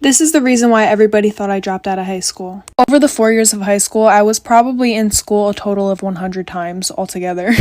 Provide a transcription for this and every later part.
This is the reason why everybody thought I dropped out of high school. Over the 4 years of high school, I was probably in school a total of 100 times altogether.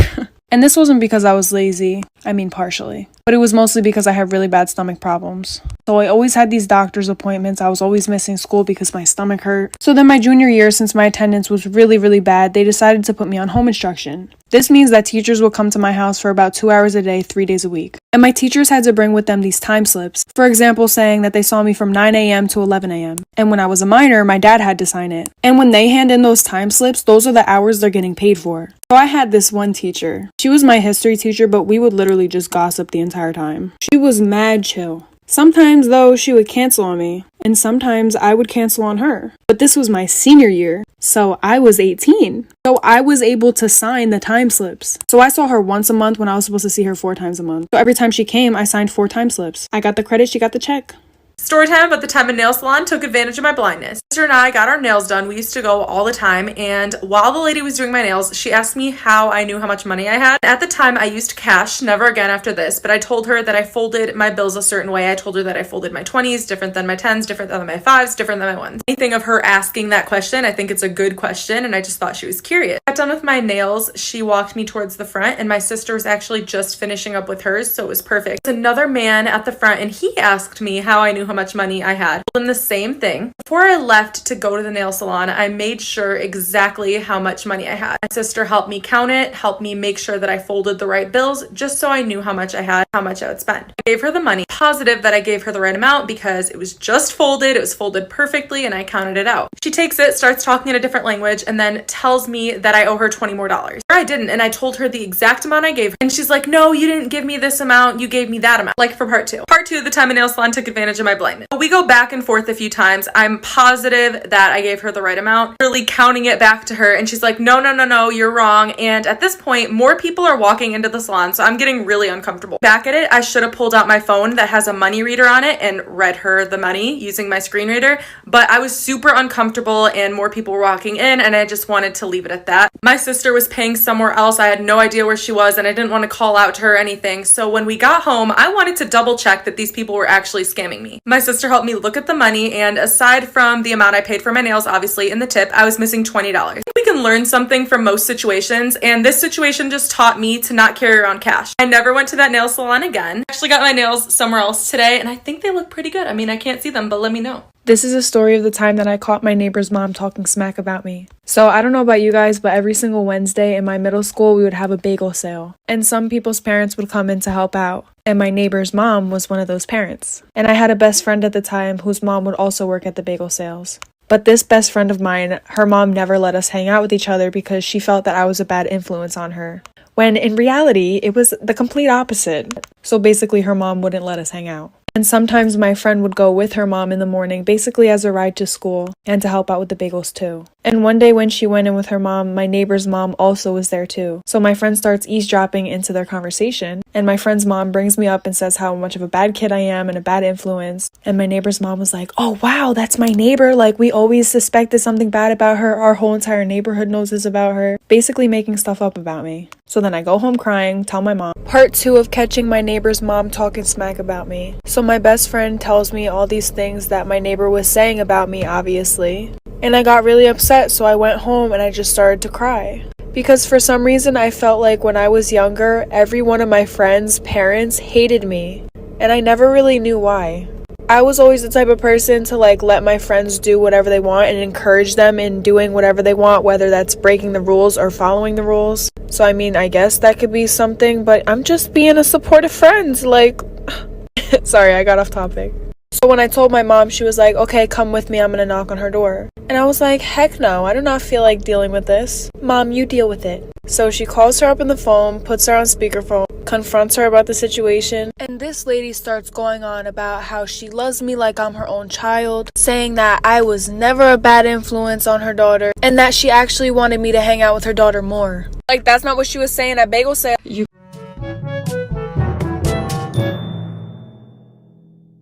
And this wasn't because I was lazy, I mean partially, but it was mostly because I had really bad stomach problems. So I always had these doctor's appointments, I was always missing school because my stomach hurt. So then my junior year, since my attendance was really bad, they decided to put me on home instruction. This means that teachers would come to my house for about 2 hours a day, 3 days a week. And my teachers had to bring with them these time slips, for example saying that they saw me from 9 a.m. to 11 a.m. And when I was a minor, my dad had to sign it. And when they hand in those time slips, those are the hours they're getting paid for. So I had this one teacher. She was my history teacher, but we would literally just gossip the entire time. She was mad chill. Sometimes, though, she would cancel on me, and sometimes I would cancel on her. But this was my senior year, so I was 18. So I was able to sign the time slips. So I saw her once a month when I was supposed to see her 4 times a month. So every time she came, I signed 4 time slips. I got the credit, she got the check. Story time about the time a nail salon took advantage of my blindness. My sister and I got our nails done. We used to go all the time, and while the lady was doing my nails, she asked me how I knew how much money I had. At the time, I used cash, never again after this, but I told her that I folded my bills a certain way. I told her that I folded my 20s different than my 10s, different than my 5s, different than my 1s. Anything of her asking that question, I think it's a good question, and I just thought she was curious. I got done with my nails, she walked me towards the front, and my sister was actually just finishing up with hers, so it was perfect. There was another man at the front, and he asked me how I knew how much money I had. And the same thing. Before I left to go to the nail salon, I made sure exactly how much money I had. My sister helped me count it, helped me make sure that I folded the right bills, just so I knew how much I had, how much I would spend. I gave her the money. Positive that I gave her the right amount because it was just folded, it was folded perfectly, and I counted it out. She takes it, starts talking in a different language, and then tells me that I owe her $20 more. I didn't, and I told her the exact amount I gave her, and she's like, no, you didn't give me this amount, you gave me that amount. Like for part 2. Part 2, the time a nail salon took advantage of my blindness. We go back and forth a few times. I'm positive that I gave her the right amount, really counting it back to her, and she's like, no, you're wrong. And at this point, more people are walking into the salon, so I'm getting really uncomfortable. Back at it, I should have pulled out my phone that has a money reader on it and read her the money using my screen reader, but I was super uncomfortable and more people were walking in, and I just wanted to leave it at that. My sister was paying somewhere else. I had no idea where she was, and I didn't want to call out to her or anything, so when we got home, I wanted to double check that these people were actually scamming me. My sister helped me look at the money, and aside from the amount I paid for my nails, obviously in the tip, I was missing $20. We can learn something from most situations, and this situation just taught me to not carry around cash. I never went to that nail salon again. I actually got my nails somewhere else today, and I think they look pretty good. I mean, I can't see them, but let me know. This is a story of the time that I caught my neighbor's mom talking smack about me. So I don't know about you guys, but every single Wednesday in my middle school, we would have a bagel sale. And some people's parents would come in to help out. And my neighbor's mom was one of those parents. And I had a best friend at the time whose mom would also work at the bagel sales. But this best friend of mine, her mom never let us hang out with each other because she felt that I was a bad influence on her. When in reality, it was the complete opposite. So basically, her mom wouldn't let us hang out. And sometimes my friend would go with her mom in the morning, basically as a ride to school, and to help out with the bagels too. And one day when she went in with her mom, my neighbor's mom also was there too. So my friend starts eavesdropping into their conversation, and my friend's mom brings me up and says how much of a bad kid I am and a bad influence. And my neighbor's mom was like, oh wow, that's my neighbor, like we always suspected something bad about her, our whole entire neighborhood knows this about her, basically making stuff up about me. So then I go home crying, tell my mom. Part 2 of catching my neighbor's mom talking smack about me. So my best friend tells me all these things that my neighbor was saying about me, obviously. And I got really upset, so I went home and I just started to cry. Because for some reason I felt like when I was younger, every one of my friends' parents hated me. And I never really knew why. I was always the type of person to let my friends do whatever they want and encourage them in doing whatever they want, whether that's breaking the rules or following the rules. So I mean, I guess that could be something, but I'm just being a supportive friend, Sorry, I got off topic. So when I told my mom, she was like, okay, come with me, I'm gonna knock on her door. And I was like, heck no, I do not feel like dealing with this. Mom, you deal with it. So she calls her up on the phone, puts her on speakerphone, confronts her about the situation, and this lady starts going on about how she loves me like I'm her own child, saying that I was never a bad influence on her daughter, and that she actually wanted me to hang out with her daughter more. That's not what she was saying at bagel sale.